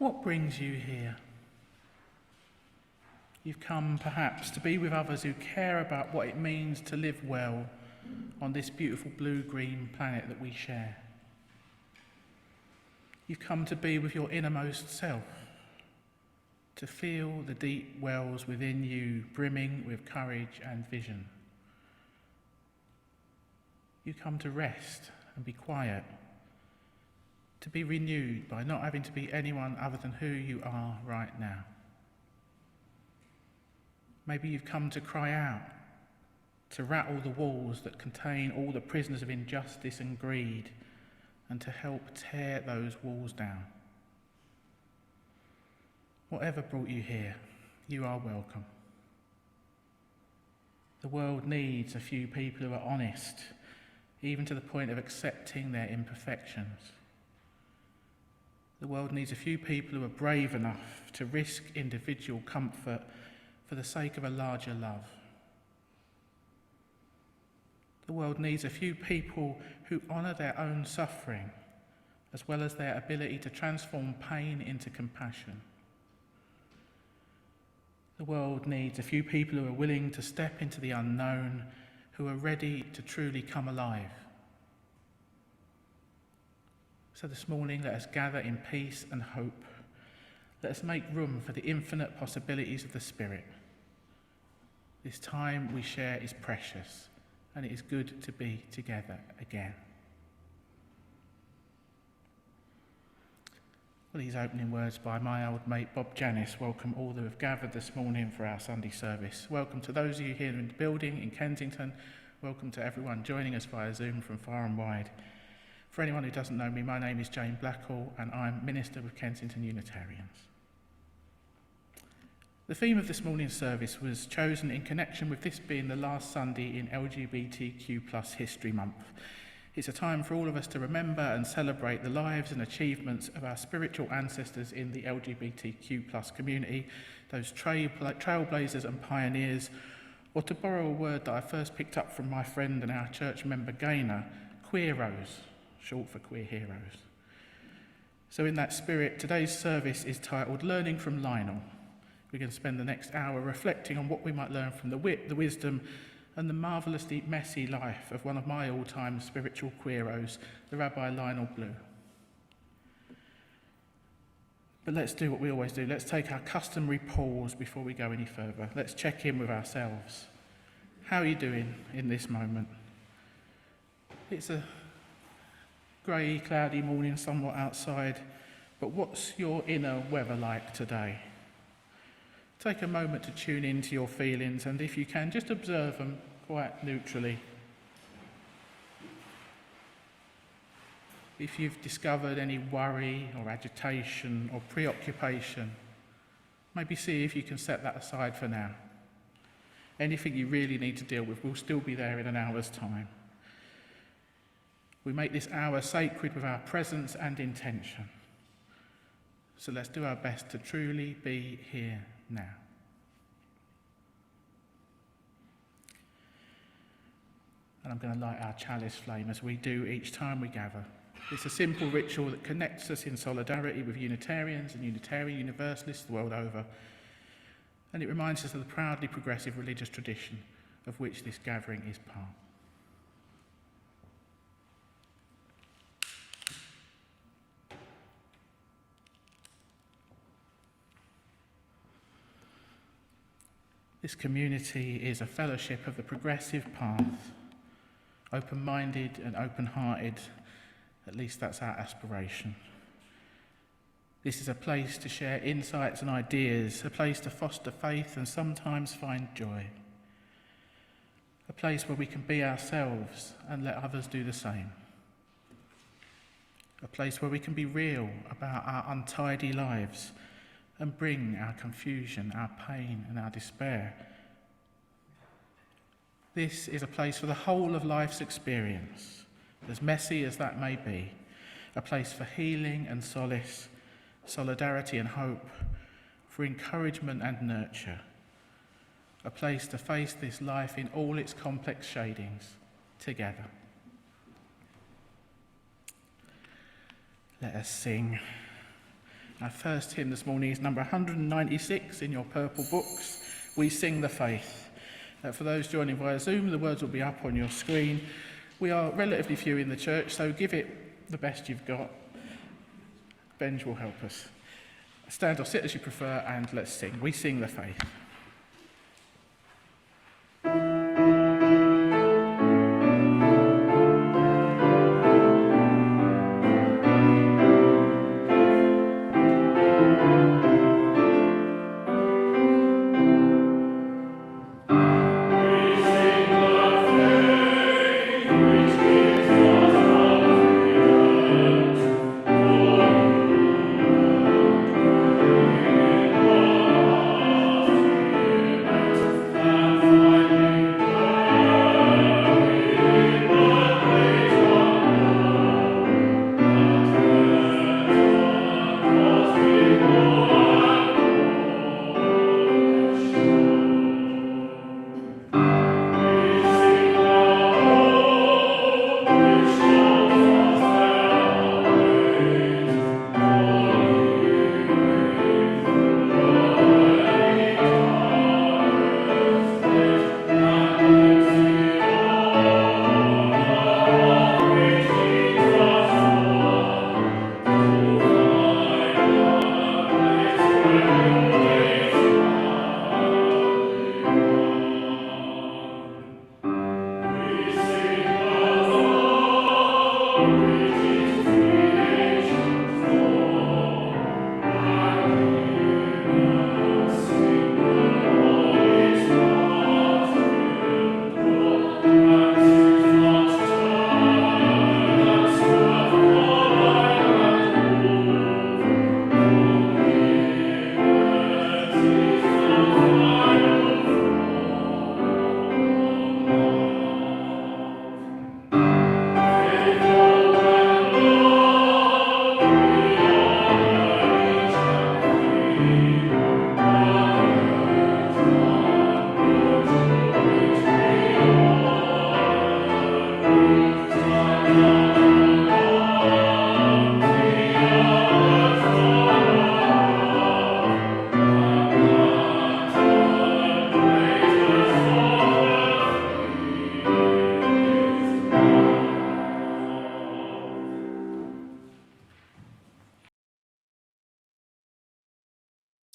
What brings you here? You've come perhaps to be with others who care about what it means to live well on this beautiful blue-green planet that we share. You've come to be with your innermost self, to feel the deep wells within you brimming with courage and vision. You come to rest and be quiet, to be renewed by not having to be anyone other than who you are right now. Maybe you've come to cry out, to rattle the walls that contain all the prisoners of injustice and greed, and to help tear those walls down. Whatever brought you here, you are welcome. The world needs a few people who are honest, even to the point of accepting their imperfections. The world needs a few people who are brave enough to risk individual comfort for the sake of a larger love. The world needs a few people who honour their own suffering, as well as their ability to transform pain into compassion. The world needs a few people who are willing to step into the unknown, who are ready to truly come alive. So this morning, let us gather in peace and hope. Let us make room for the infinite possibilities of the Spirit. This time we share is precious, and it is good to be together again. Well, these opening words by my old mate Bob Janis welcome all who have gathered this morning for our Sunday service. Welcome to those of you here in the building in Kensington. Welcome to everyone joining us via Zoom from far and wide. For anyone who doesn't know me, my name is Jane Blackall and I'm Minister with Kensington Unitarians. The theme of this morning's service was chosen in connection with this being the last Sunday in LGBTQ History Month. It's a time for all of us to remember and celebrate the lives and achievements of our spiritual ancestors in the LGBTQ community, those trailblazers and pioneers, or to borrow a word that I first picked up from my friend and our church member Gaynor, queeros, short for queer heroes. So in that spirit, today's service is titled Learning from Lionel. We're going to spend the next hour reflecting on what we might learn from the wit, the wisdom, and the marvellously messy life of one of my all-time spiritual queeros, the Rabbi Lionel Blue. But let's do what we always do. Let's take our customary pause before we go any further. Let's check in with ourselves. How are you doing in this moment? It's a grey, cloudy morning somewhat outside, but what's your inner weather like today? Take a moment to tune into your feelings, and if you can, just observe them quite neutrally. If you've discovered any worry or agitation or preoccupation, maybe see if you can set that aside for now. Anything you really need to deal with will still be there in an hour's time. We make this hour sacred with our presence and intention. So let's do our best to truly be here now. And I'm going to light our chalice flame as we do each time we gather. It's a simple ritual that connects us in solidarity with Unitarians and Unitarian Universalists the world over, and it reminds us of the proudly progressive religious tradition of which this gathering is part. This community is a fellowship of the progressive path, open-minded and open-hearted. At least that's our aspiration. This is a place to share insights and ideas, a place to foster faith and sometimes find joy. A place where we can be ourselves and let others do the same. A place where we can be real about our untidy lives and bring our confusion, our pain and our despair. This is a place for the whole of life's experience, as messy as that may be, a place for healing and solace, solidarity and hope, for encouragement and nurture, a place to face this life in all its complex shadings together. Let us sing. Our first hymn this morning is number 196 in your purple books, We Sing the Faith. For those joining via Zoom, the words will be up on your screen. We are relatively few in the church, so give it the best you've got. Benjie will help us. Stand or sit as you prefer, and let's sing. We Sing the Faith.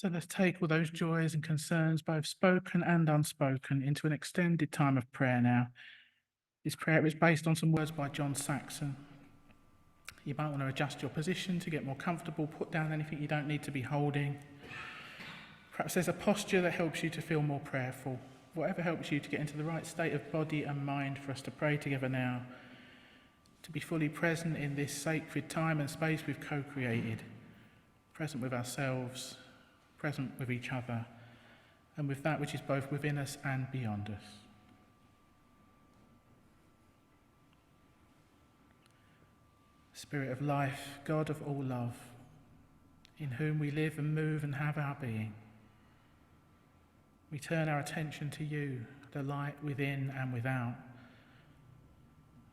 So let's take all those joys and concerns, both spoken and unspoken, into an extended time of prayer now. This prayer is based on some words by John Saxon. You might want to adjust your position to get more comfortable, put down anything you don't need to be holding. Perhaps there's a posture that helps you to feel more prayerful. Whatever helps you to get into the right state of body and mind for us to pray together now, to be fully present in this sacred time and space we've co-created, present with ourselves, present with each other, and with that which is both within us and beyond us. Spirit of life, God of all love, in whom we live and move and have our being, we turn our attention to you, the light within and without,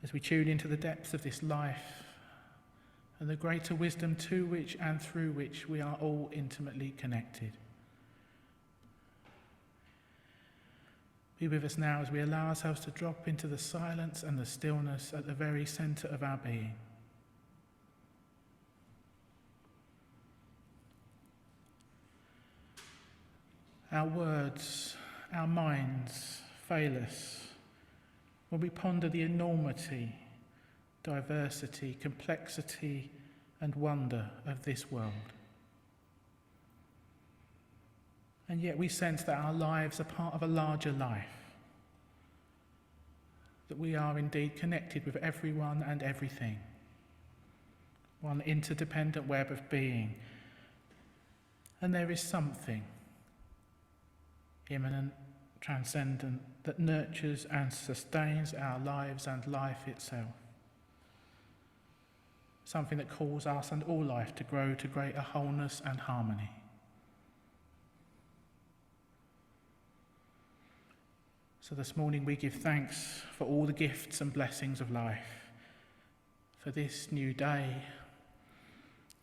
as we tune into the depths of this life, and the greater wisdom to which and through which we are all intimately connected. Be with us now as we allow ourselves to drop into the silence and the stillness at the very centre of our being. Our words, our minds fail us when we ponder the enormity, diversity, complexity, and wonder of this world. And yet we sense that our lives are part of a larger life, that we are indeed connected with everyone and everything, one interdependent web of being. And there is something immanent, transcendent, that nurtures and sustains our lives and life itself. Something that calls us and all life to grow to greater wholeness and harmony. So this morning we give thanks for all the gifts and blessings of life, for this new day,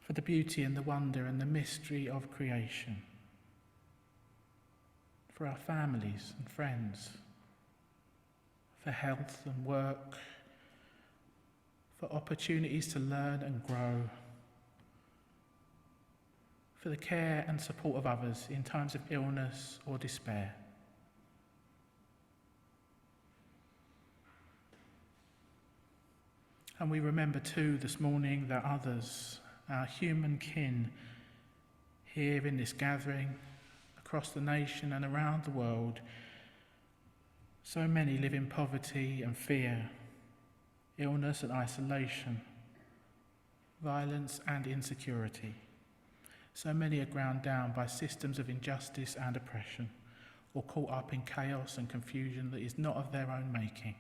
for the beauty and the wonder and the mystery of creation, for our families and friends, for health and work, for opportunities to learn and grow, for the care and support of others in times of illness or despair. And we remember too this morning that others, our human kin, here in this gathering, across the nation and around the world, so many live in poverty and fear, illness and isolation, violence and insecurity. So many are ground down by systems of injustice and oppression, or caught up in chaos and confusion that is not of their own making.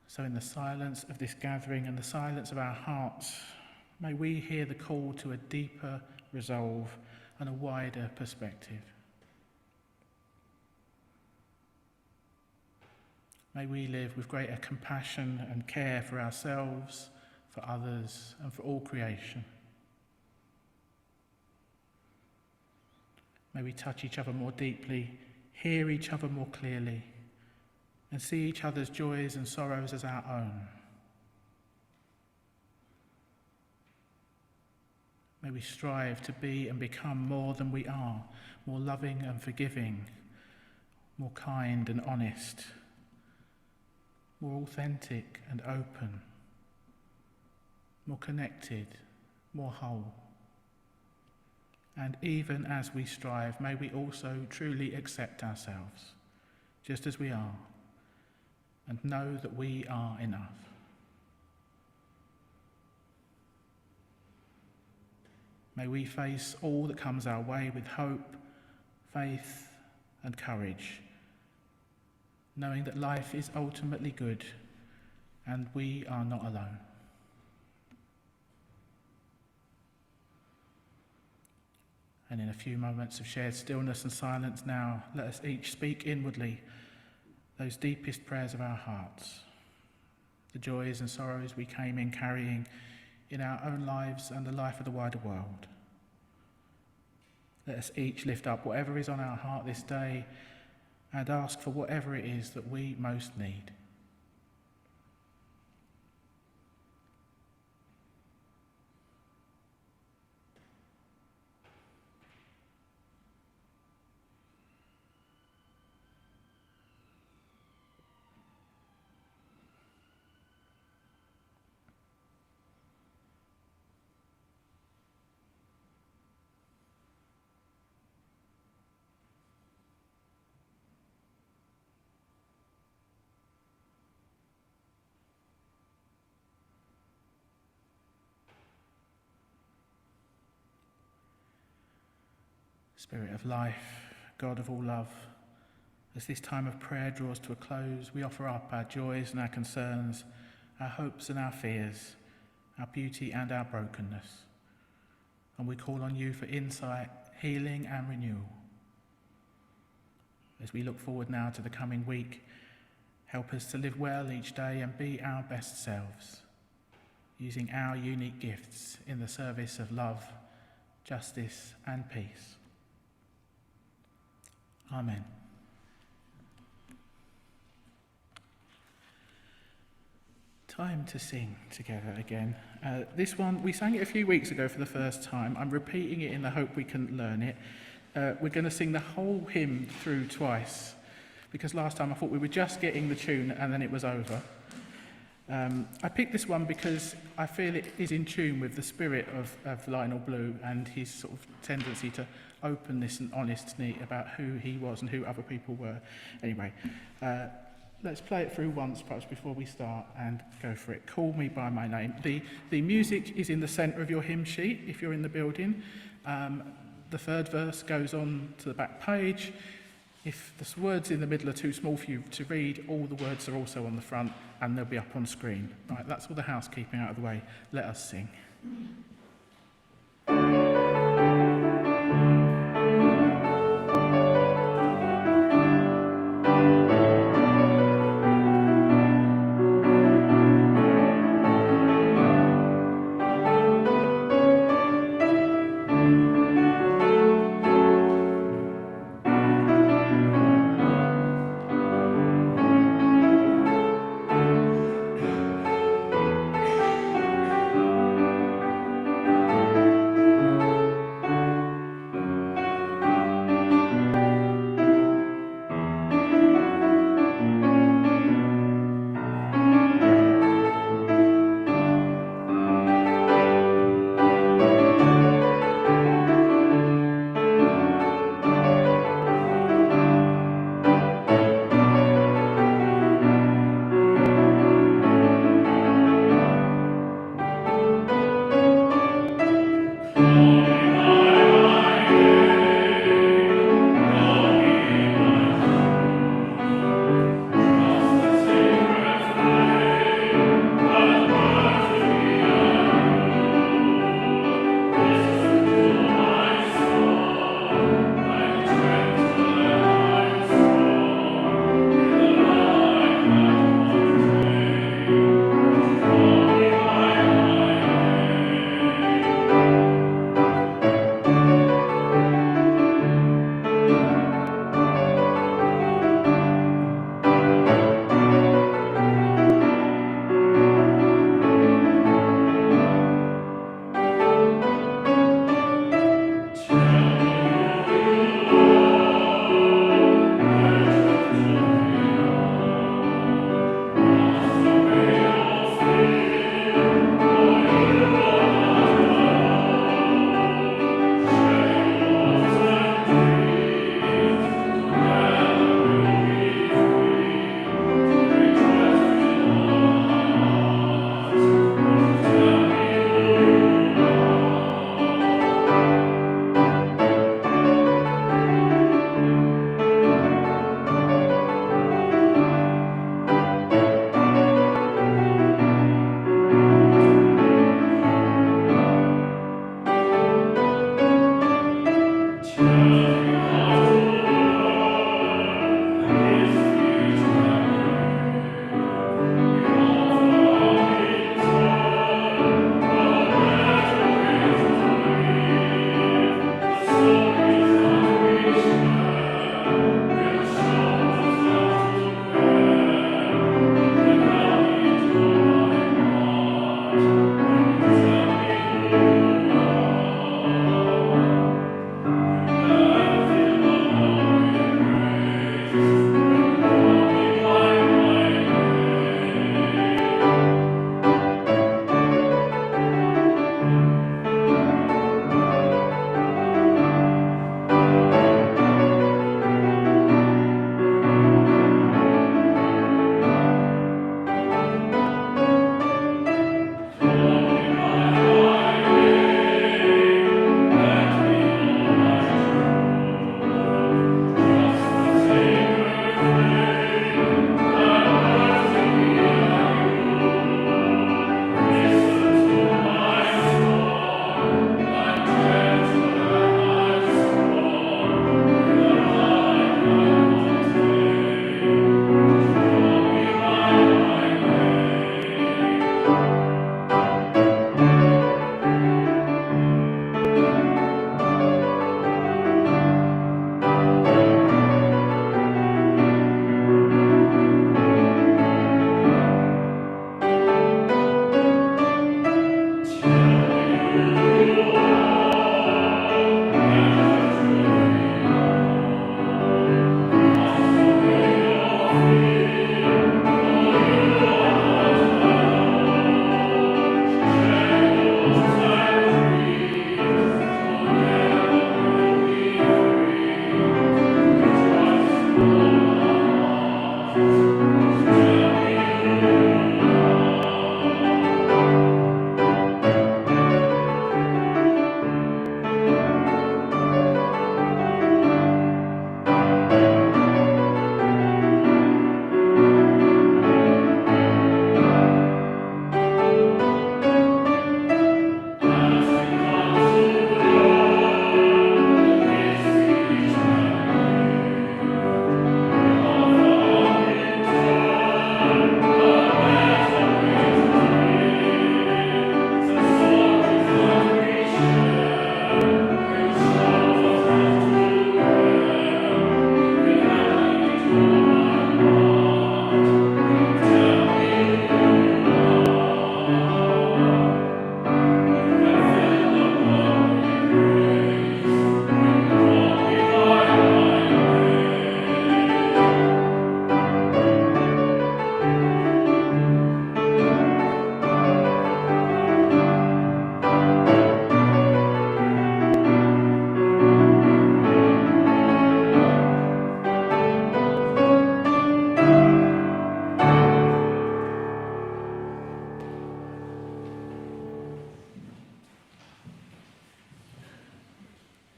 So in the silence of this gathering and the silence of our hearts, may we hear the call to a deeper resolve and a wider perspective. May we live with greater compassion and care for ourselves, for others, and for all creation. May we touch each other more deeply, hear each other more clearly, and see each other's joys and sorrows as our own. May we strive to be and become more than we are, more loving and forgiving, more kind and honest, more authentic and open, more connected, more whole. And even as we strive, may we also truly accept ourselves, just as we are, and know that we are enough. May we face all that comes our way with hope, faith, and courage, knowing that life is ultimately good and we are not alone. And in a few moments of shared stillness and silence now, let us each speak inwardly those deepest prayers of our hearts, the joys and sorrows we came in carrying in our own lives and the life of the wider world. Let us each lift up whatever is on our heart this day and ask for whatever it is that we most need. Spirit of life, God of all love, as this time of prayer draws to a close, we offer up our joys and our concerns, our hopes and our fears, our beauty and our brokenness. And we call on you for insight, healing and renewal. As we look forward now to the coming week, Help us to live well each day and be our best selves, using our unique gifts in the service of love, justice and peace. Amen. Time to sing together again. This one, we sang it a few weeks ago for the first time. I'm repeating it in the hope we can learn it. We're going to sing the whole hymn through twice, because last time I thought we were just getting the tune and then it was over. I picked this one because I feel it is in tune with the spirit of Lionel Blue and his sort of tendency to openness and honesty about who he was and who other people were. Anyway, let's play it through once perhaps before we start and go for it. Call Me By My Name. The music is in the centre of your hymn sheet if you're in the building. The third verse goes on to the back page. If the words in the middle are too small for you to read, all the words are also on the front and they'll be up on screen. Right, that's all the housekeeping out of the way. Let us sing.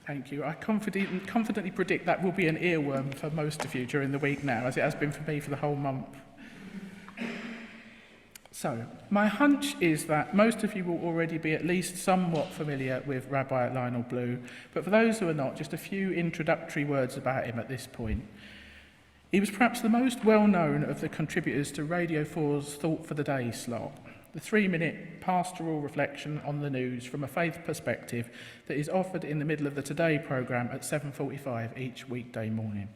Thank you. I confidently predict that will be an earworm for most of you during the week now, as it has been for me for the whole month. So, my hunch is that most of you will already be at least somewhat familiar with Rabbi Lionel Blue, but for those who are not, just a few introductory words about him at this point. He was perhaps the most well-known of the contributors to Radio 4's Thought for the Day slot, the 3-minute pastoral reflection on the news from a faith perspective that is offered in the middle of the Today programme at 7:45 each weekday morning.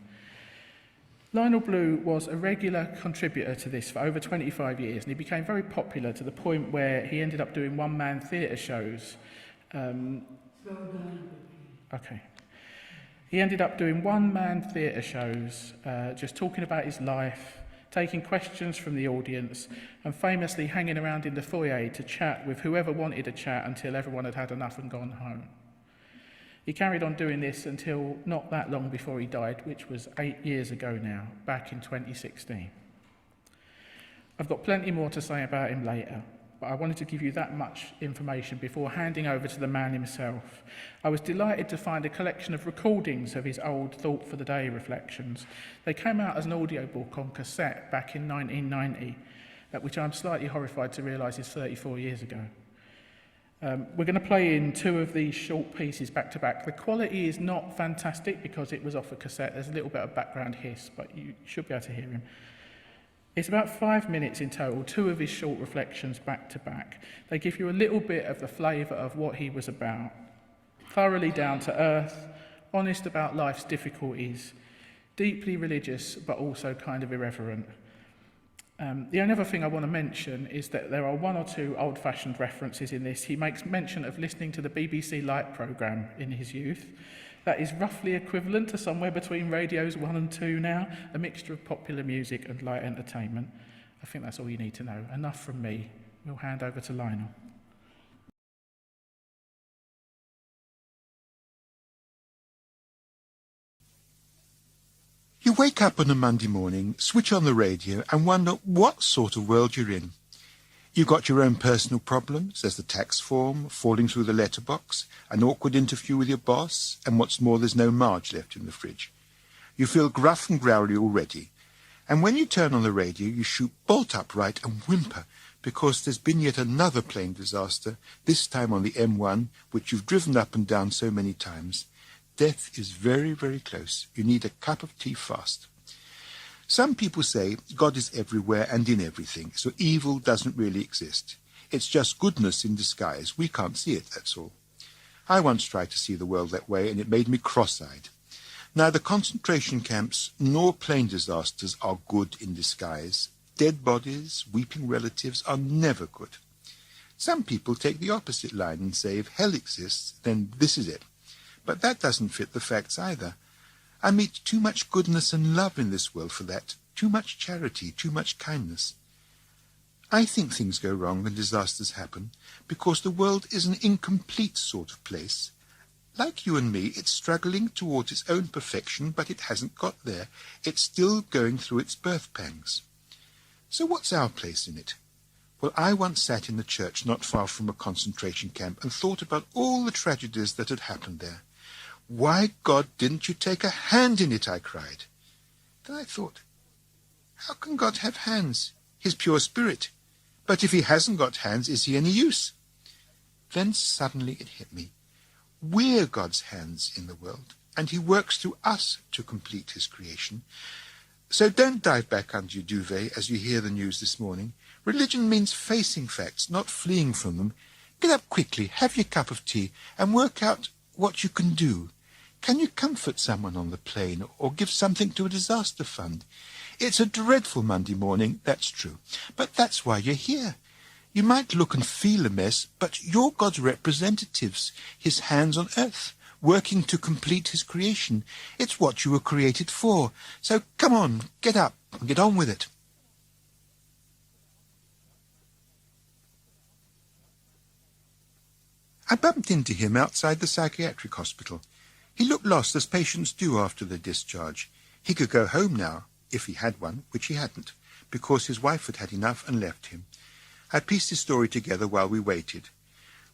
Lionel Blue was a regular contributor to this for over 25 years, and he became very popular to the point where he ended up doing one-man theatre shows. He ended up doing one-man theatre shows, just talking about his life, taking questions from the audience, and famously hanging around in the foyer to chat with whoever wanted to chat until everyone had had enough and gone home. He carried on doing this until not that long before he died, which was 8 years ago now, back in 2016. I've got plenty more to say about him later, but I wanted to give you that much information before handing over to the man himself. I was delighted to find a collection of recordings of his old Thought for the Day reflections. They came out as an audiobook on cassette back in 1990, which I'm slightly horrified to realise is 34 years ago. We're going to play in two of these short pieces back to back. The quality is not fantastic because it was off a cassette. There's a little bit of background hiss, but you should be able to hear him. It's about 5 minutes in total, two of his short reflections back to back. They give you a little bit of the flavour of what he was about. Thoroughly down to earth, honest about life's difficulties, deeply religious but also kind of irreverent. The only other thing I want to mention is that there are one or two old-fashioned references in this. He makes mention of listening to the BBC Light programme in his youth. That is roughly equivalent to somewhere between radios 1 and 2 now, a mixture of popular music and light entertainment. I think that's all you need to know. Enough from me. We'll hand over to Lionel. You wake up on a Monday morning, switch on the radio and wonder what sort of world you're in. You've got your own personal problems, there's the tax form, falling through the letterbox, an awkward interview with your boss, and what's more, there's no Marge left in the fridge. You feel gruff and growly already, and when you turn on the radio, you shoot bolt upright and whimper, because there's been yet another plane disaster, this time on the M1, which you've driven up and down so many times. Death is very, very close. You need a cup of tea fast. Some people say God is everywhere and in everything, so evil doesn't really exist. It's just goodness in disguise. We can't see it, that's all. I once tried to see the world that way, and it made me cross-eyed. Neither concentration camps nor plane disasters are good in disguise. Dead bodies, weeping relatives are never good. Some people take the opposite line and say if hell exists, then this is it. But that doesn't fit the facts either. I meet too much goodness and love in this world for that, too much charity, too much kindness. I think things go wrong and disasters happen because the world is an incomplete sort of place. Like you and me, it's struggling towards its own perfection, but it hasn't got there. It's still going through its birth pangs. So what's our place in it? Well, I once sat in the church not far from a concentration camp and thought about all the tragedies that had happened there. Why, God, didn't you take a hand in it, I cried. Then I thought, how can God have hands? He's pure spirit. But if he hasn't got hands, is he any use? Then suddenly it hit me. We're God's hands in the world, and he works through us to complete his creation. So don't dive back under your duvet as you hear the news this morning. Religion means facing facts, not fleeing from them. Get up quickly, have your cup of tea, and work out what you can do. Can you comfort someone on the plane or give something to a disaster fund? It's a dreadful Monday morning, that's true. But that's why you're here. You might look and feel a mess, but you're God's representatives, his hands on earth, working to complete his creation. It's what you were created for. So come on, get up and get on with it. I bumped into him outside the psychiatric hospital. He looked lost, as patients do after their discharge. He could go home now, if he had one, which he hadn't, because his wife had had enough and left him. I pieced his story together while we waited.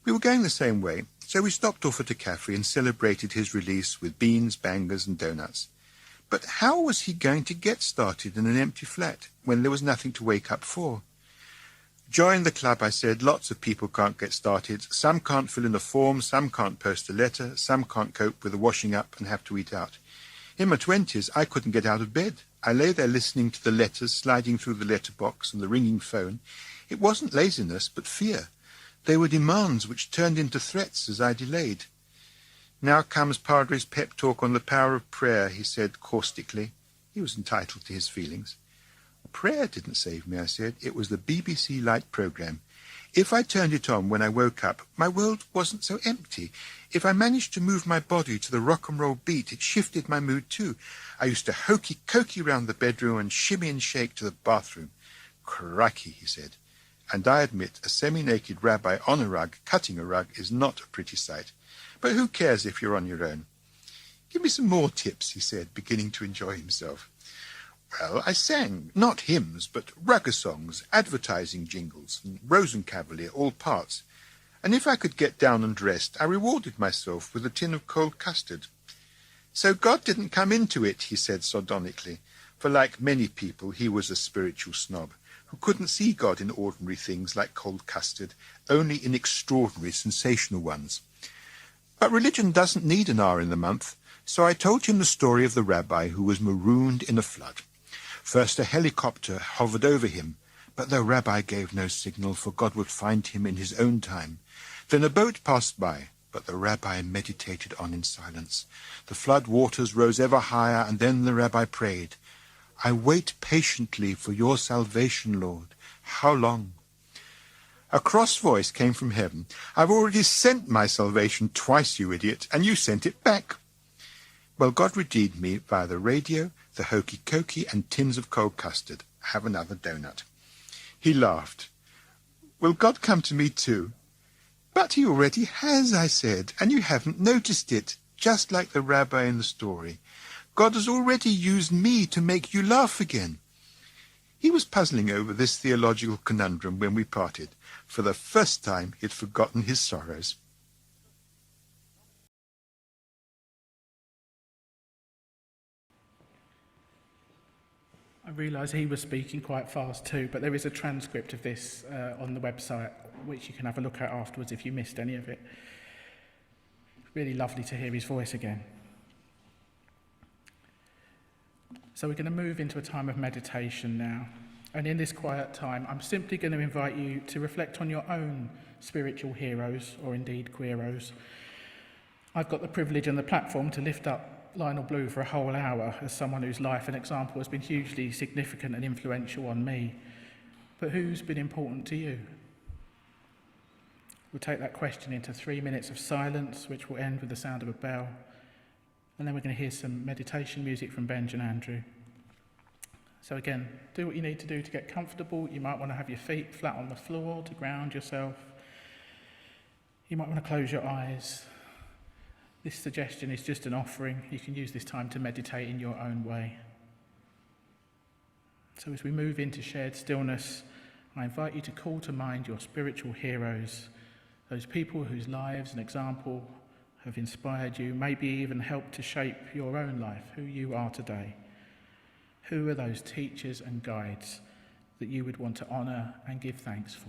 We were going the same way, so we stopped off at a cafe and celebrated his release with beans, bangers and donuts. But how was he going to get started in an empty flat when there was nothing to wake up for? Join the club, I said. Lots of people can't get started. Some can't fill in a form, some can't post a letter, some can't cope with the washing up and have to eat out. In my 20s, I couldn't get out of bed. I lay there listening to the letters sliding through the letterbox and the ringing phone. It wasn't laziness, but fear. They were demands which turned into threats as I delayed. Now comes Padre's pep talk on the power of prayer, he said caustically. He was entitled to his feelings. Prayer didn't save me, I said. It was the BBC Light programme. If I turned it on when I woke up, my world wasn't so empty. If I managed to move my body to the rock and roll beat, it shifted my mood too. I used to hokey-cokey round the bedroom and shimmy and shake to the bathroom. Crikey, he said. And I admit a semi-naked rabbi on a rug, cutting a rug, is not a pretty sight. But who cares if you're on your own? Give me some more tips, he said, beginning to enjoy himself. Well, I sang, not hymns, but rugger songs, advertising jingles, and Rosencavalier, all parts. And if I could get down and dressed, I rewarded myself with a tin of cold custard. So God didn't come into it, he said sardonically, for like many people, he was a spiritual snob, who couldn't see God in ordinary things like cold custard, only in extraordinary, sensational ones. But religion doesn't need an hour in the month, so I told him the story of the rabbi who was marooned in a flood. First a helicopter hovered over him, but the rabbi gave no signal, for God would find him in his own time. Then a boat passed by, but the rabbi meditated on in silence. The flood waters rose ever higher, and then the rabbi prayed, I wait patiently for your salvation, Lord. How long? A cross voice came from heaven. I've already sent my salvation twice, you idiot, and you sent it back. Well, God redeemed me via the radio, the hokey-cokey, and tins of cold custard. Have another donut. He laughed. Will God come to me too? But he already has, I said, and you haven't noticed it, just like the rabbi in the story. God has already used me to make you laugh again. He was puzzling over this theological conundrum when we parted. For the first time, he'd forgotten his sorrows. I realise he was speaking quite fast too, but there is a transcript of this on the website, which you can have a look at afterwards if you missed any of it. Really lovely to hear his voice again. So we're going to move into a time of meditation now. And in this quiet time, I'm simply going to invite you to reflect on your own spiritual heroes, or indeed queeros. I've got the privilege and the platform to lift up Lionel Blue for a whole hour as someone whose life and example has been hugely significant and influential on me. But who's been important to you? We'll take that question into 3 minutes of silence, which will end with the sound of a bell. And then we're going to hear some meditation music from Benjie and Andrew. So again, do what you need to do to get comfortable. You might want to have your feet flat on the floor to ground yourself. You might want to close your eyes. This suggestion is just an offering. You can use this time to meditate in your own way. So as we move into shared stillness, I invite you to call to mind your spiritual heroes, those people whose lives and example have inspired you, maybe even helped to shape your own life, who you are today. Who are those teachers and guides that you would want to honour and give thanks for?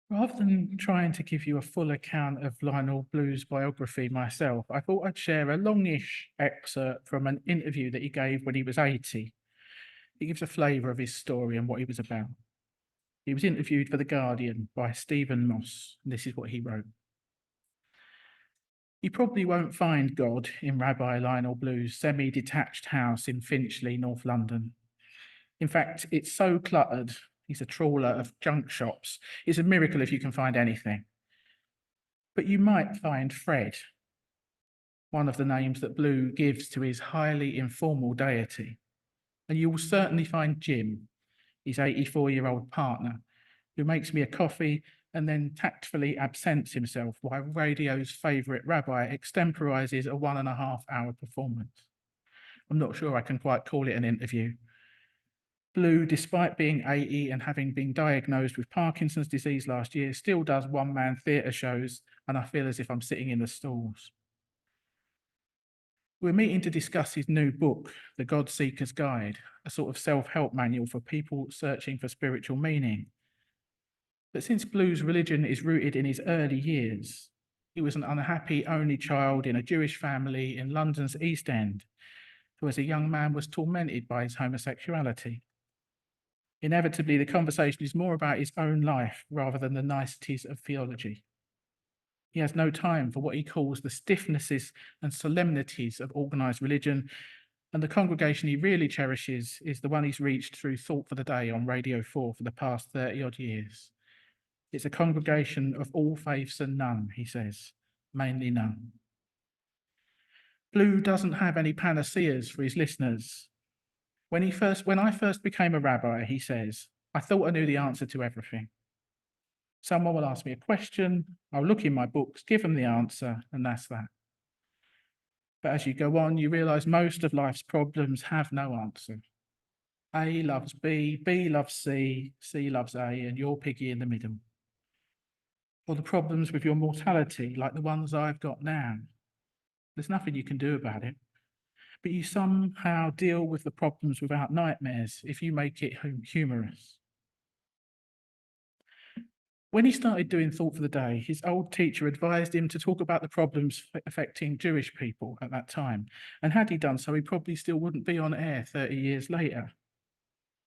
Rather than trying to give you a full account of Lionel Blue's biography myself, I thought I'd share a longish excerpt from an interview that he gave when he was 80. It gives a flavour of his story and what he was about. He was interviewed for The Guardian by Stephen Moss, and this is what he wrote. You probably won't find God in Rabbi Lionel Blue's semi-detached house in Finchley, North London. In fact, it's so cluttered, he's a trawler of junk shops. It's a miracle if you can find anything. But you might find Fred, one of the names that Blue gives to his highly informal deity. And you will certainly find Jim, his 84-year-old partner, who makes me a coffee and then tactfully absents himself while radio's favourite rabbi extemporizes a 1.5-hour performance. I'm not sure I can quite call it an interview. Blue, despite being 80 and having been diagnosed with Parkinson's disease last year, still does one-man theatre shows, and I feel as if I'm sitting in the stalls. We're meeting to discuss his new book, The God Seeker's Guide, a sort of self-help manual for people searching for spiritual meaning. But since Blue's religion is rooted in his early years, he was an unhappy only child in a Jewish family in London's East End, who as a young man was tormented by his homosexuality. Inevitably, the conversation is more about his own life rather than the niceties of theology. He has no time for what he calls the stiffnesses and solemnities of organised religion, and the congregation he really cherishes is the one he's reached through Thought for the Day on Radio 4 for the past 30-odd years. It's a congregation of all faiths and none, he says, mainly none. Blue doesn't have any panaceas for his listeners. When I first became a rabbi, he says, I thought I knew the answer to everything. Someone will ask me a question, I'll look in my books, give them the answer, and that's that. But as you go on, you realise most of life's problems have no answer. A loves B, B loves C, C loves A, and you're piggy in the middle. Or the problems with your mortality, like the ones I've got now. There's nothing you can do about it. But you somehow deal with the problems without nightmares if you make it humorous. When he started doing Thought for the Day, his old teacher advised him to talk about the problems affecting Jewish people at that time. And had he done so, he probably still wouldn't be on air 30 years later.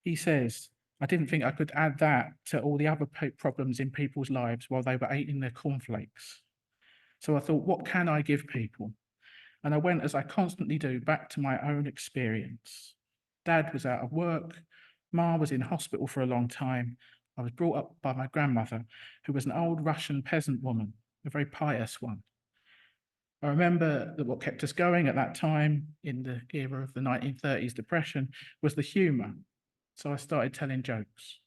He says, I didn't think I could add that to all the other problems in people's lives while they were eating their cornflakes. So I thought, what can I give people? And I went, as I constantly do, back to my own experience. Dad was out of work. Ma was in hospital for a long time. I was brought up by my grandmother, who was an old Russian peasant woman, a very pious one. I remember that what kept us going at that time, in the era of the 1930s depression, was the humour. So I started telling jokes.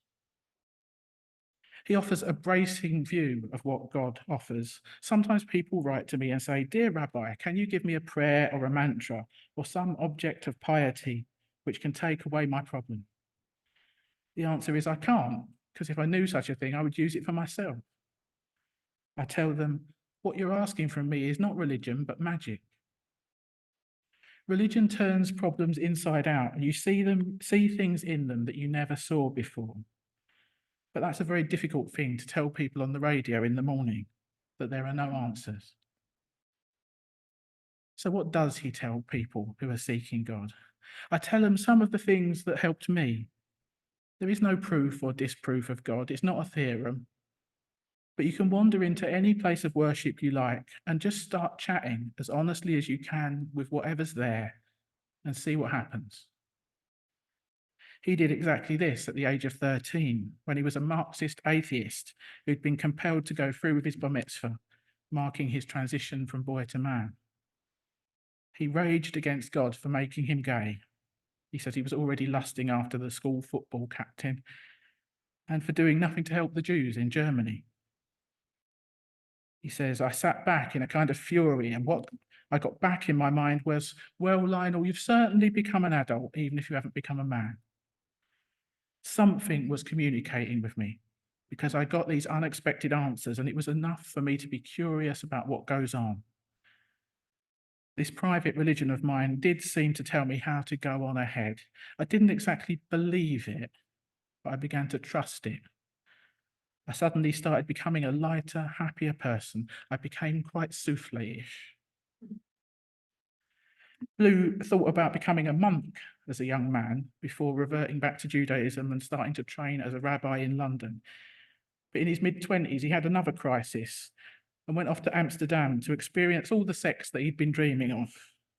He offers a bracing view of what God offers. Sometimes people write to me and say, Dear Rabbi, can you give me a prayer or a mantra or some object of piety which can take away my problem? The answer is I can't, because if I knew such a thing, I would use it for myself. I tell them, what you're asking from me is not religion, but magic. Religion turns problems inside out, and you see things in them that you never saw before. But that's a very difficult thing to tell people on the radio in the morning, that there are no answers. So what does he tell people who are seeking God? I tell them some of the things that helped me. There is no proof or disproof of God. It's not a theorem. But you can wander into any place of worship you like and just start chatting as honestly as you can with whatever's there and see what happens. He did exactly this at the age of 13, when he was a Marxist atheist who'd been compelled to go through with his bar mitzvah, marking his transition from boy to man. He raged against God for making him gay. He said he was already lusting after the school football captain, and for doing nothing to help the Jews in Germany. He says, I sat back in a kind of fury, and what I got back in my mind was, well, Lionel, you've certainly become an adult, even if you haven't become a man. Something was communicating with me because I got these unexpected answers, and it was enough for me to be curious about what goes on. This private religion of mine did seem to tell me how to go on ahead. I didn't exactly believe it, but I began to trust it. I suddenly started becoming a lighter, happier person. I became quite souffle-ish. Blue thought about becoming a monk as a young man before reverting back to Judaism and starting to train as a rabbi in London. But in his mid-20s, he had another crisis and went off to Amsterdam to experience all the sex that he'd been dreaming of,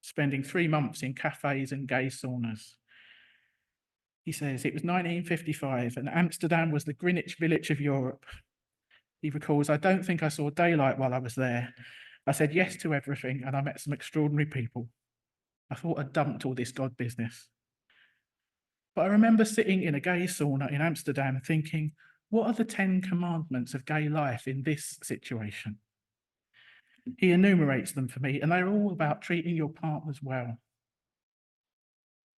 spending 3 months in cafes and gay saunas. He says, it was 1955 and Amsterdam was the Greenwich Village of Europe. He recalls, I don't think I saw daylight while I was there. I said yes to everything and I met some extraordinary people. I thought I'd dumped all this God business. But I remember sitting in a gay sauna in Amsterdam thinking, what are the 10 commandments of gay life in this situation? He enumerates them for me, and they're all about treating your partners well.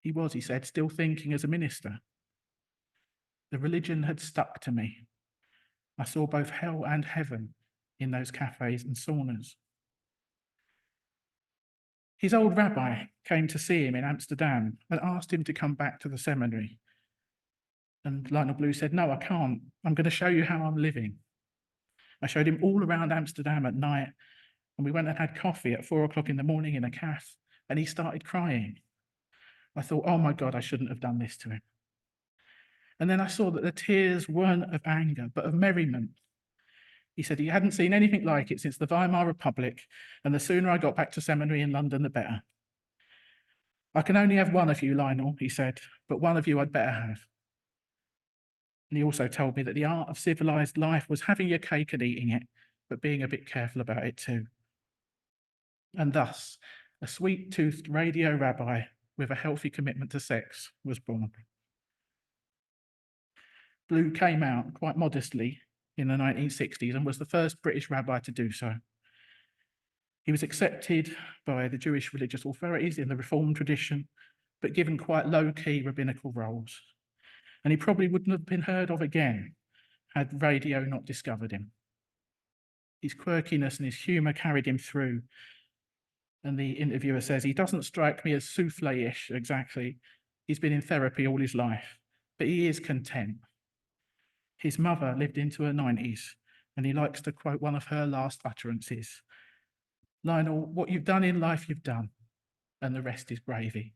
He was, he said, still thinking as a minister. The religion had stuck to me. I saw both hell and heaven in those cafes and saunas. His old rabbi came to see him in Amsterdam and asked him to come back to the seminary. And Lionel Blue said, no, I can't. I'm going to show you how I'm living. I showed him all around Amsterdam at night, and we went and had coffee at 4 o'clock in the morning in a cafe, and he started crying. I thought, oh my God, I shouldn't have done this to him. And then I saw that the tears weren't of anger, but of merriment. He said he hadn't seen anything like it since the Weimar Republic, and the sooner I got back to seminary in London, the better. I can only have one of you, Lionel, he said, but one of you I'd better have. And he also told me that the art of civilized life was having your cake and eating it, but being a bit careful about it too. And thus, a sweet-toothed radio rabbi with a healthy commitment to sex was born. Blue came out quite modestly in the 1960s and was the first British rabbi to do so. He was accepted by the Jewish religious authorities in the Reformed tradition, but given quite low-key rabbinical roles. And he probably wouldn't have been heard of again had radio not discovered him. His quirkiness and his humour carried him through. And the interviewer says, he doesn't strike me as souffle-ish exactly. He's been in therapy all his life, but he is content. His mother lived into her 90s, and he likes to quote one of her last utterances. Lionel, what you've done in life, you've done, and the rest is gravy.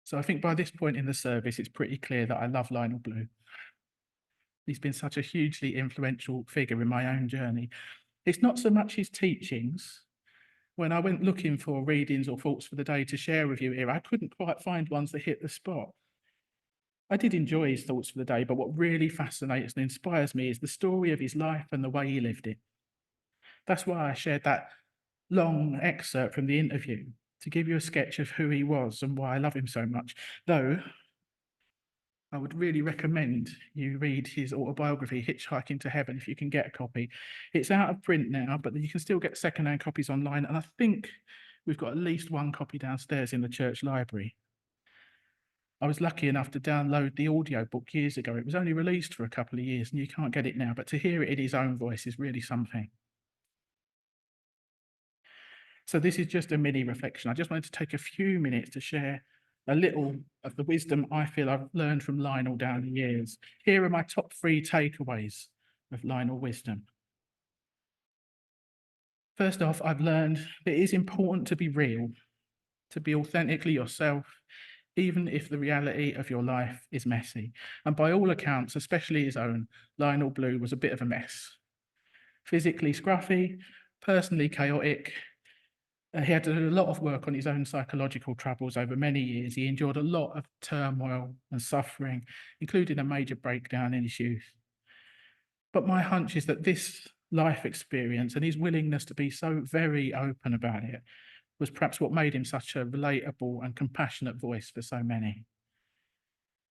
So I think by this point in the service, it's pretty clear that I love Lionel Blue. He's been such a hugely influential figure in my own journey. It's not so much his teachings. When I went looking for readings or thoughts for the day to share with you here, I couldn't quite find ones that hit the spot. I did enjoy his thoughts for the day, but what really fascinates and inspires me is the story of his life and the way he lived it. That's why I shared that long excerpt from the interview, to give you a sketch of who he was and why I love him so much. Though, I would really recommend you read his autobiography, Hitchhiking to Heaven, if you can get a copy. It's out of print now, but you can still get secondhand copies online. And I think we've got at least one copy downstairs in the church library. I was lucky enough to download the audio book years ago. It was only released for a couple of years and you can't get it now, but to hear it in his own voice is really something. So this is just a mini reflection. I just wanted to take a few minutes to share a little of the wisdom I feel I've learned from Lionel down the years. Here are my top 3 takeaways of Lionel wisdom. First off, I've learned that it is important to be real, to be authentically yourself, even if the reality of your life is messy. And by all accounts, especially his own, Lionel Blue was a bit of a mess. Physically scruffy, personally chaotic. He had to do a lot of work on his own psychological troubles over many years. He endured a lot of turmoil and suffering, including a major breakdown in his youth. But my hunch is that this life experience and his willingness to be so very open about it was perhaps what made him such a relatable and compassionate voice for so many.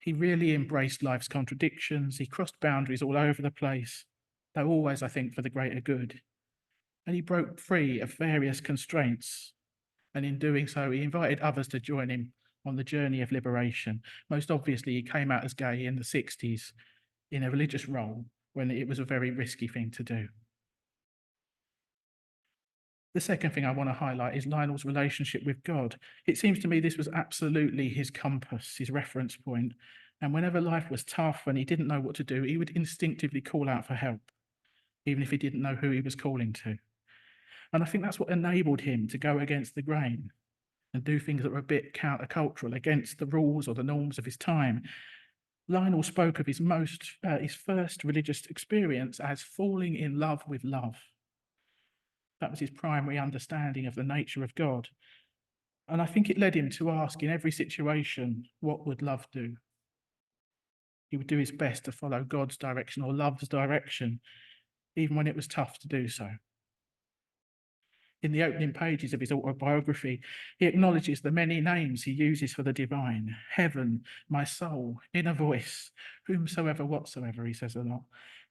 He really embraced life's contradictions. He crossed boundaries all over the place, though always, I think, for the greater good. And he broke free of various constraints. And in doing so, he invited others to join him on the journey of liberation. Most obviously, he came out as gay in the 60s in a religious role when it was a very risky thing to do. The second thing I want to highlight is Lionel's relationship with God. It seems to me this was absolutely his compass, his reference point. And whenever life was tough and he didn't know what to do, he would instinctively call out for help, even if he didn't know who he was calling to. And I think that's what enabled him to go against the grain and do things that were a bit countercultural, against the rules or the norms of his time. Lionel spoke of his first religious experience as falling in love with love. That was his primary understanding of the nature of God. And I think it led him to ask in every situation, what would love do? He would do his best to follow God's direction or love's direction, even when it was tough to do so. In the opening pages of his autobiography, he acknowledges the many names he uses for the divine: heaven, my soul, inner voice, whomsoever, whatsoever, he says a lot.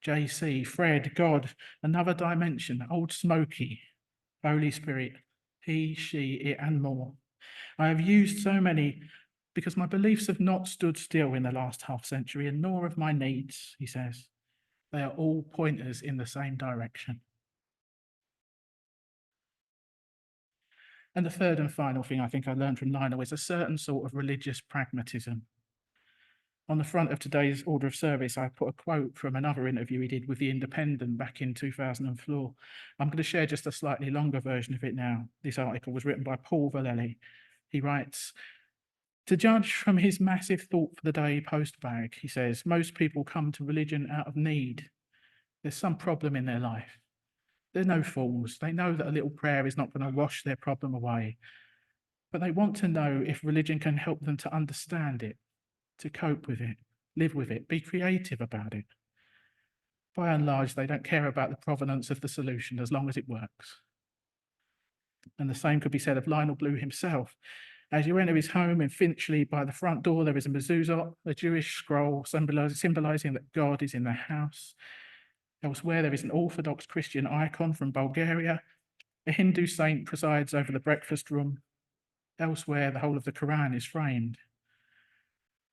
JC, Fred, God, another dimension, Old Smoky, Holy Spirit, he, she, it, and more. I have used so many because my beliefs have not stood still in the last half century, and nor have my needs, he says. They are all pointers in the same direction. And the third and final thing I think I learned from Lionel is a certain sort of religious pragmatism. On the front of today's order of service, I put a quote from another interview he did with The Independent back in 2004. I'm going to share just a slightly longer version of it now. This article was written by Paul Vallely. He writes, "To judge from his massive thought for the day postbag, he says, most people come to religion out of need. There's some problem in their life. They're no fools. They know that a little prayer is not going to wash their problem away. But they want to know if religion can help them to understand it, to cope with it, live with it, be creative about it. By and large, they don't care about the provenance of the solution as long as it works." And the same could be said of Lionel Blue himself. As you enter his home in Finchley, by the front door, there is a mezuzah, a Jewish scroll symbolizing that God is in the house. Elsewhere, there is an Orthodox Christian icon from Bulgaria. A Hindu saint presides over the breakfast room. Elsewhere, the whole of the Quran is framed.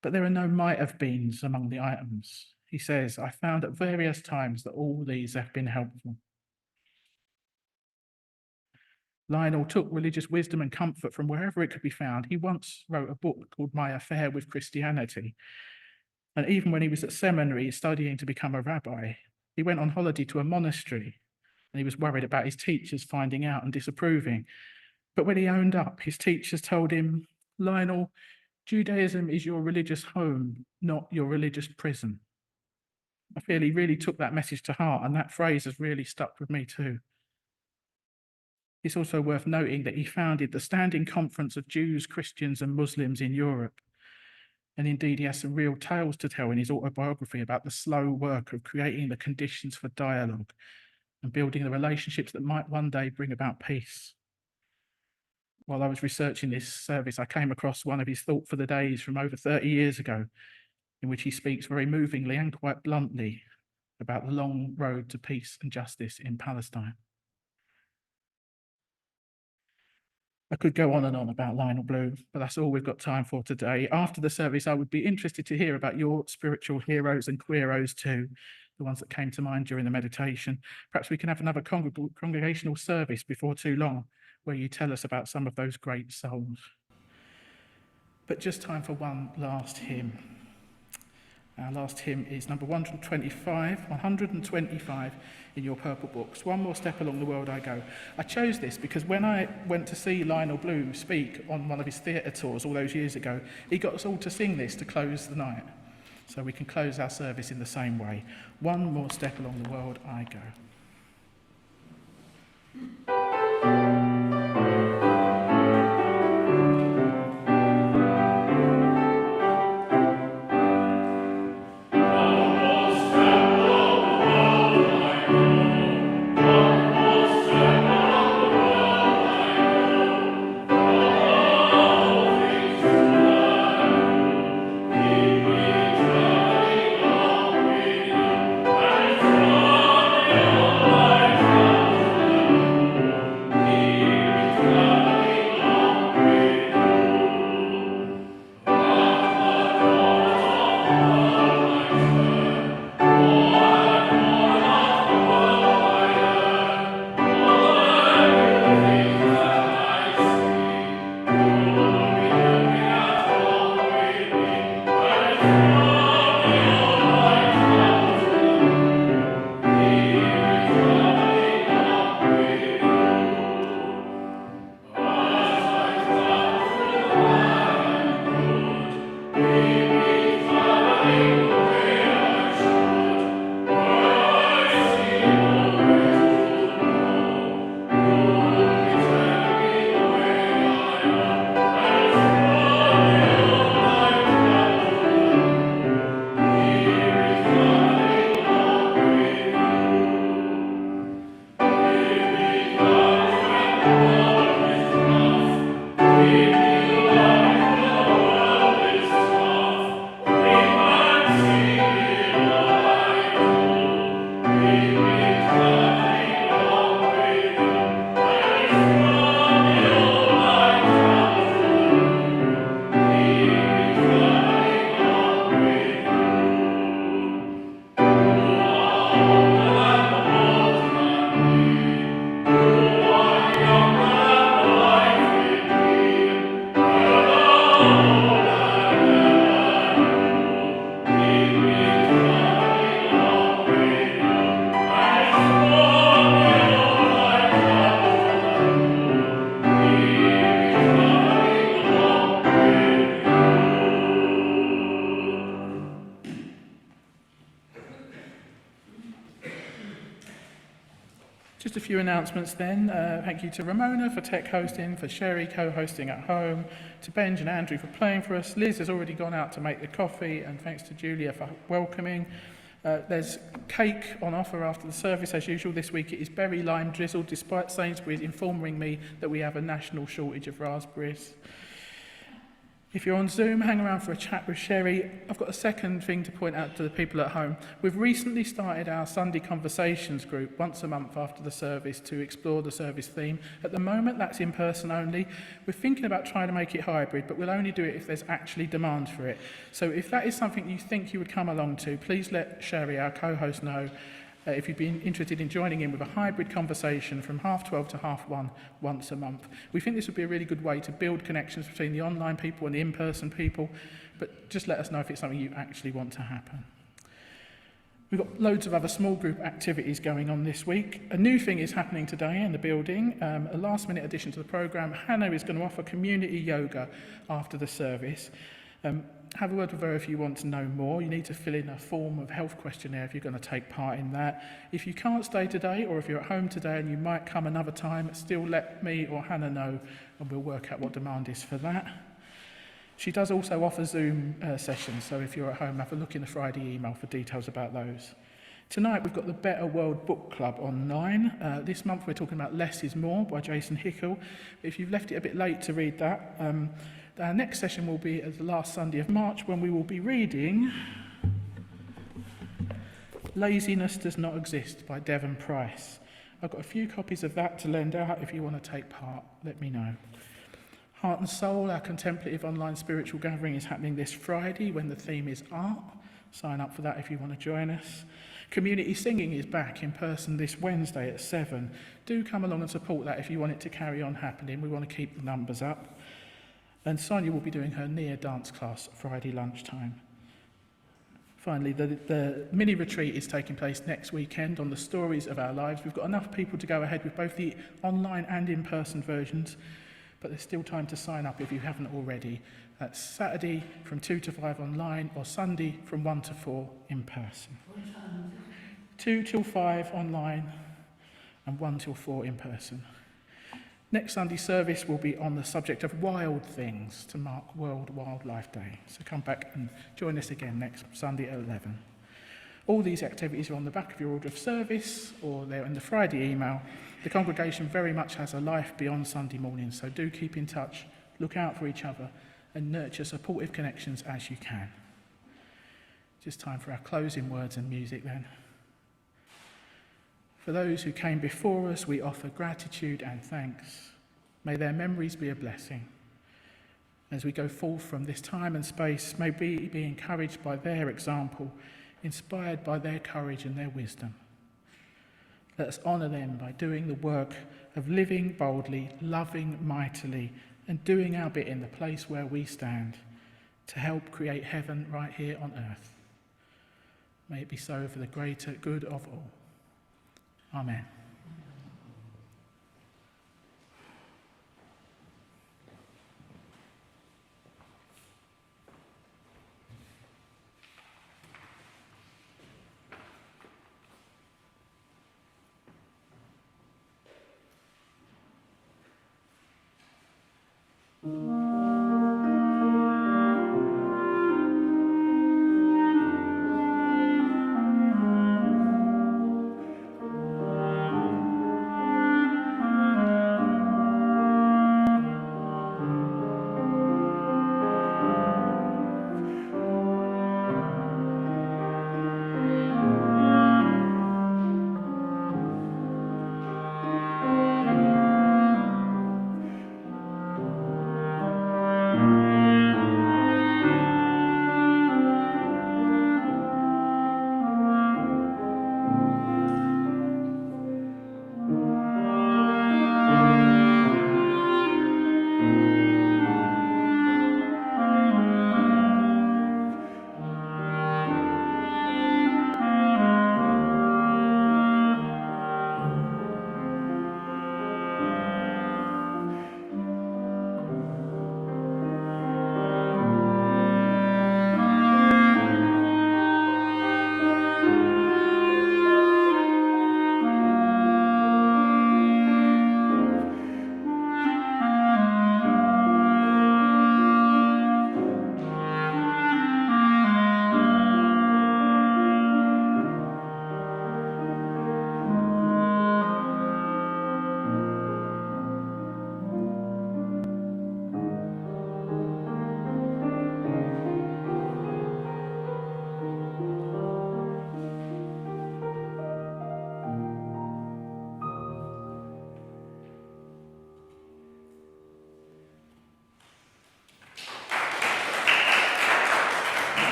But there are no might-have-beens among the items. He says, "I found at various times that all these have been helpful." Lionel took religious wisdom and comfort from wherever it could be found. He once wrote a book called My Affair with Christianity. And even when he was at seminary studying to become a rabbi, he went on holiday to a monastery and he was worried about his teachers finding out and disapproving. But when he owned up, his teachers told him, "Lionel, Judaism is your religious home, not your religious prison." I feel he really took that message to heart, and that phrase has really stuck with me too. It's also worth noting that he founded the Standing Conference of Jews, Christians, and Muslims in Europe. And indeed, he has some real tales to tell in his autobiography about the slow work of creating the conditions for dialogue and building the relationships that might one day bring about peace. While I was researching this service, I came across one of his Thought for the Days from over 30 years ago, in which he speaks very movingly and quite bluntly about the long road to peace and justice in Palestine. I could go on and on about Lionel Blue, but that's all we've got time for today. After the service, I would be interested to hear about your spiritual heroes and queeros too, the ones that came to mind during the meditation. Perhaps we can have another congregational service before too long, where you tell us about some of those great souls. But just time for one last hymn. Our last hymn is number 125 in your purple books. One More Step Along the World I Go. I chose this because when I went to see Lionel Blue speak on one of his theatre tours all those years ago, he got us all to sing this to close the night. So we can close our service in the same way. One more step along the world I go. Oh few announcements then. Thank you to Ramona for tech hosting, for Sherry co-hosting at home, to Benj and Andrew for playing for us. Liz has already gone out to make the coffee, and thanks to Julia for welcoming. There's cake on offer after the service as usual. This week it is berry lime drizzle, despite Sainsbury's informing me that we have a national shortage of raspberries. If you're on Zoom, hang around for a chat with Sherry. I've got a second thing to point out to the people at home. We've recently started our Sunday Conversations group once a month after the service to explore the service theme. At the moment, that's in person only. We're thinking about trying to make it hybrid, but we'll only do it if there's actually demand for it. So if that is something you think you would come along to, please let Sherry, our co-host, know. If you'd be interested in joining in with a hybrid conversation from 12:30 to 1:30 once a month. We think this would be a really good way to build connections between the online people and the in-person people, but just let us know if it's something you actually want to happen. We've got loads of other small group activities going on this week. A new thing is happening today in the building, a last-minute addition to the programme. Hannah is going to offer community yoga after the service. Have a word with her if you want to know more. You need to fill in a form of health questionnaire if you're going to take part in that. If you can't stay today, or if you're at home today and you might come another time, still let me or Hannah know and we'll work out what demand is for that. She does also offer Zoom sessions, so if you're at home, have a look in the Friday email for details about those. Tonight we've got the Better World Book Club online. This month we're talking about Less is More by Jason Hickel. If you've left it a bit late to read that, our next session will be the last Sunday of March, when we will be reading Laziness Does Not Exist by Devon Price. I've got a few copies of that to lend out. If you want to take part, let me know. Heart and Soul, our contemplative online spiritual gathering, is happening this Friday when the theme is art. Sign up for that if you want to join us. Community singing is back in person this Wednesday at 7. Do come along and support that if you want it to carry on happening. We want to keep the numbers up. And Sonia will be doing her near dance class Friday lunchtime. Finally, the mini retreat is taking place next weekend on the stories of our lives. We've got enough people to go ahead with both the online and in-person versions, but there's still time to sign up if you haven't already. That's Saturday from 2 to 5 online, or Sunday from 1 to 4 in person. 2 till 5 online and 1 till 4 in person. Next Sunday service will be on the subject of wild things to mark World Wildlife Day. So come back and join us again next Sunday at 11. All these activities are on the back of your order of service, or they're in the Friday email. The congregation very much has a life beyond Sunday morning, so do keep in touch, look out for each other, and nurture supportive connections as you can. Just time for our closing words and music then. For those who came before us, we offer gratitude and thanks. May their memories be a blessing. As we go forth from this time and space, may we be encouraged by their example, inspired by their courage and their wisdom. Let us honour them by doing the work of living boldly, loving mightily, and doing our bit in the place where we stand to help create heaven right here on earth. May it be so for the greater good of all. Amen. Mm-hmm.